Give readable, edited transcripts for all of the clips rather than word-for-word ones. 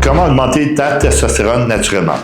Comment augmenter ta testostérone naturellement?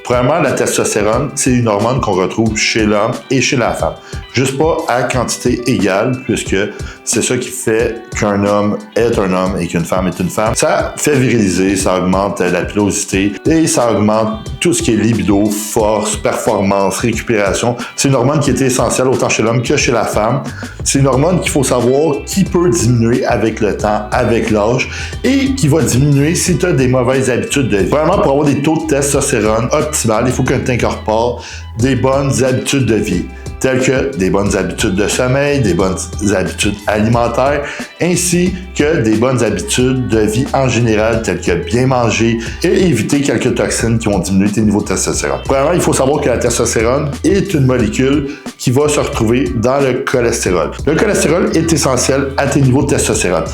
Premièrement, la testostérone, c'est une hormone qu'on retrouve chez l'homme et chez la femme. Juste pas à quantité égale, puisque c'est ça qui fait qu'un homme est un homme et qu'une femme est une femme. Ça fait viriliser, ça augmente la pilosité et ça augmente tout ce qui est libido, force, performance, récupération. C'est une hormone qui est essentielle autant chez l'homme que chez la femme. C'est une hormone qu'il faut savoir qui peut diminuer avec le temps, avec l'âge, et qui va diminuer si tu as des mauvaises habitudes de vie. Vraiment, pour avoir des taux de testostérone optimales, il faut que tu incorpores des bonnes habitudes de vie, telles que des bonnes habitudes de sommeil, des bonnes habitudes alimentaires, ainsi que des bonnes habitudes de vie en général, telles que bien manger et éviter quelques toxines qui vont diminuer tes niveaux de testostérone. Premièrement, il faut savoir que la testostérone est une molécule qui va se retrouver dans le cholestérol. Le cholestérol est essentiel à tes niveaux de testostérone.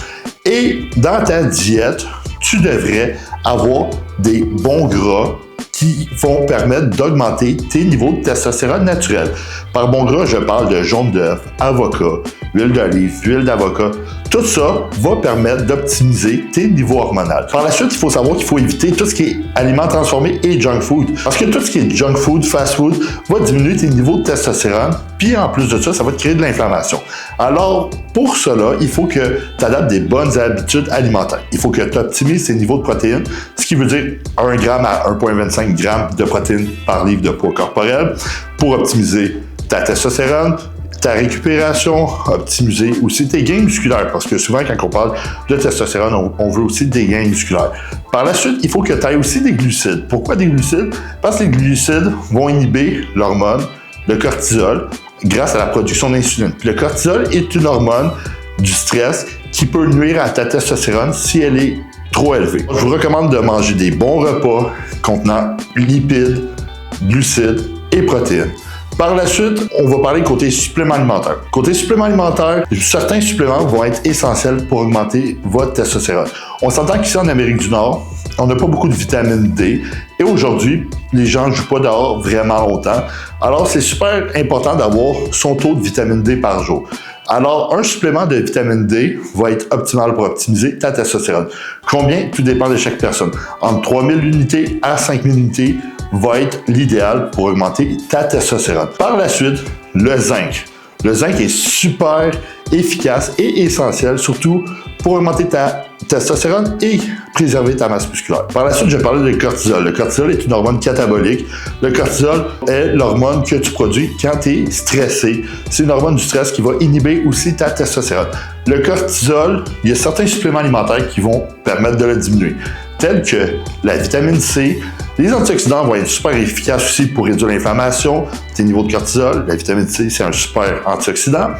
Et dans ta diète, tu devrais avoir des bons gras qui vont permettre d'augmenter tes niveaux de testostérone naturel. Par bon gras, je parle de jaune d'œuf, avocat, huile d'olive, huile d'avocat. Tout ça va permettre d'optimiser tes niveaux hormonaux. Par la suite, il faut savoir qu'il faut éviter tout ce qui est aliments transformés et junk food. Parce que tout ce qui est junk food, fast food, va diminuer tes niveaux de testostérone. Puis en plus de ça, ça va te créer de l'inflammation. Alors, pour cela, il faut que tu adaptes des bonnes habitudes alimentaires. Il faut que tu optimises tes niveaux de protéines, ce qui veut dire 1 g à 1,25 g de protéines par livre de poids corporel pour optimiser ta testostérone, ta récupération, optimiser aussi tes gains musculaires, parce que souvent quand on parle de testostérone, on veut aussi des gains musculaires. Par la suite, il faut que tu aies aussi des glucides. Pourquoi des glucides? Parce que les glucides vont inhiber l'hormone, le cortisol, grâce à la production d'insuline. Puis le cortisol est une hormone du stress qui peut nuire à ta testostérone si elle est trop élevée. Je vous recommande de manger des bons repas contenant lipides, glucides et protéines. Par la suite, on va parler côté supplément alimentaire. Côté supplément alimentaire, certains suppléments vont être essentiels pour augmenter votre testostérone. On s'entend qu'ici en Amérique du Nord, on n'a pas beaucoup de vitamine D et aujourd'hui, les gens ne jouent pas dehors vraiment longtemps. Alors, c'est super important d'avoir son taux de vitamine D par jour. Alors, un supplément de vitamine D va être optimal pour optimiser ta testostérone. Combien? Tout dépend de chaque personne. Entre 3000 unités à 5000 unités va être l'idéal pour augmenter ta testostérone. Par la suite, le zinc. Le zinc est super efficace et essentiel, surtout pour augmenter ta testostérone et préserver ta masse musculaire. Par la suite, je vais parler du cortisol. Le cortisol est une hormone catabolique. Le cortisol est l'hormone que tu produis quand tu es stressé. C'est une hormone du stress qui va inhiber aussi ta testostérone. Le cortisol, il y a certains suppléments alimentaires qui vont permettre de le diminuer, tels que la vitamine C. Les antioxydants vont être super efficaces aussi pour réduire l'inflammation, tes niveaux de cortisol. La vitamine C, c'est un super antioxydant.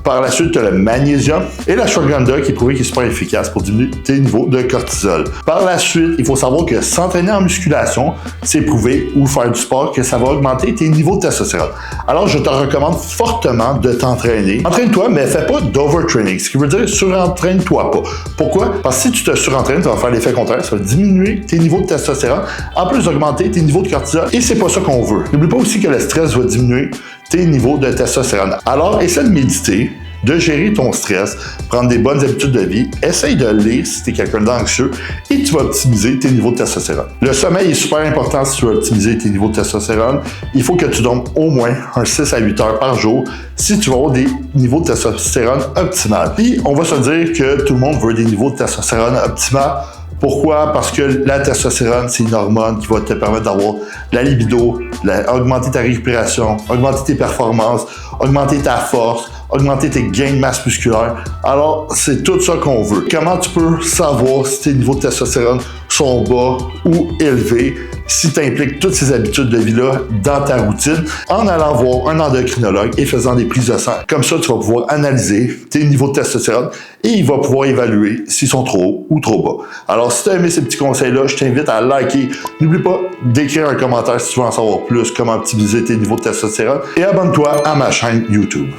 Par la suite, tu as le magnésium et l'ashwagandha qui est prouvé qu'il est super efficace pour diminuer tes niveaux de cortisol. Par la suite, il faut savoir que s'entraîner en musculation, c'est prouvé, ou faire du sport, que ça va augmenter tes niveaux de testostérone. Alors, je te recommande fortement de t'entraîner. Entraîne-toi, mais fais pas d'overtraining, ce qui veut dire surentraîne-toi pas. Pourquoi? Parce que si tu te surentraînes, tu vas faire l'effet contraire, ça va diminuer tes niveaux de testostérone, en plus d'augmenter tes niveaux de cortisol, et c'est pas ça qu'on veut. N'oublie pas aussi que le stress va diminuer tes niveaux de testostérone. Alors, essaie de méditer, de gérer ton stress, prendre des bonnes habitudes de vie, essaye de lire si tu es quelqu'un d'anxieux et tu vas optimiser tes niveaux de testostérone. Le sommeil est super important si tu veux optimiser tes niveaux de testostérone. Il faut que tu dormes au moins 6 à 8 heures par jour si tu veux avoir des niveaux de testostérone optimales. Puis, on va se dire que tout le monde veut des niveaux de testostérone optimales. Pourquoi? Parce que la testostérone, c'est une hormone qui va te permettre d'avoir la libido, augmenter ta récupération, augmenter tes performances, augmenter ta force, augmenter tes gains de masse musculaire. Alors, c'est tout ça qu'on veut. Comment tu peux savoir si tes niveaux de testostérone sont bas ou élevés si tu impliques toutes ces habitudes de vie-là dans ta routine en allant voir un endocrinologue et faisant des prises de sang. Comme ça, tu vas pouvoir analyser tes niveaux de testostérone et il va pouvoir évaluer s'ils sont trop hauts ou trop bas. Alors, si tu as aimé ces petits conseils-là, je t'invite à liker. N'oublie pas d'écrire un commentaire si tu veux en savoir plus, comment optimiser tes niveaux de testostérone et abonne-toi à ma chaîne YouTube.